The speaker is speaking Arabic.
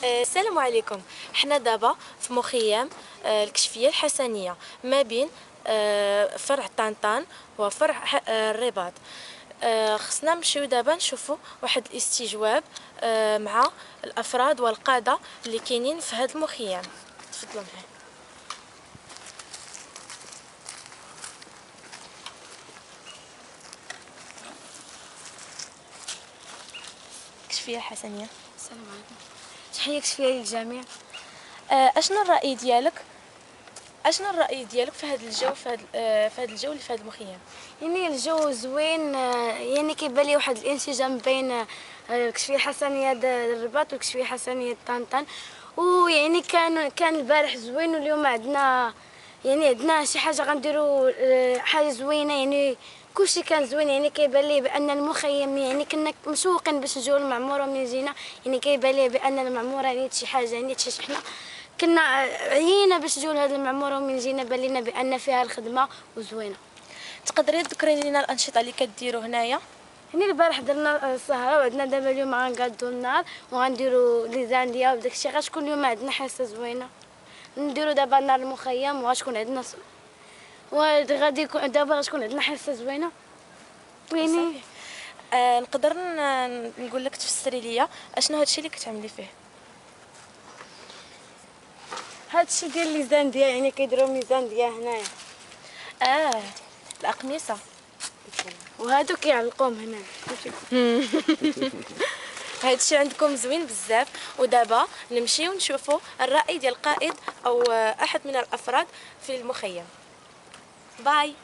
السلام عليكم. حنا دابا في مخيم الكشفيه الحسنيه ما بين فرع طنطان وفرع الرباط. خصنا نمشيو دابا نشوفوا واحد الاستجواب مع الافراد والقاده اللي كاينين في هذا المخيم. تفضلوا معايا. الكشفيه الحسنيه. السلام عليكم. تحية كشفية للجميع. اشنو الراي ديالك في هذا الجو اللي في هذا المخيم؟ يعني الجو زوين، يعني كيبان لي واحد الانسجام بين الكشفية الحسنية الرباط والكشفية الحسنية طنطان. ويعني كان البارح زوين، واليوم عندنا شي حاجة غنديروا حاجة زوينة. يعني كلشي كان زوين. يعني كيبان لي بان المخيم يعني كنا مشوقين باش نجيو للمعمورة. ومن جينا يعني كيبان لي بان المعمورة يعني شي حاجة، يعني حنا كنا عيينا باش نجيو لهاد المعمورة. ومن جينا بان لينا بان فيها الخدمة وزوينة. تقدري تذكري لنا الانشطه اللي كديروا هنايا؟ يعني البارح درنا السهرة، وعندنا دابا اليوم غنقادو النار وغنديرو لي زانديا وداكشي. غتكون اليوم عندنا حصة زوينة. نديرو دابا نار المخيم وغتكون عندنا وغادي يكون دابا غتكون عندنا حصة زوينة. ويعني نقدر نقول لك تفسري ليا اشنو هادشي اللي كتعملي فيه؟ هادشي ديال لي زانديا، يعني كيديروا ميزان ديال هنايا. الأقمصة وهادو كيعلقوهم هنا. هادشي عندكم زوين بزاف. ودابا نمشيو نشوفوا الرأي ديال القائد او احد من الافراد في المخيم. باي.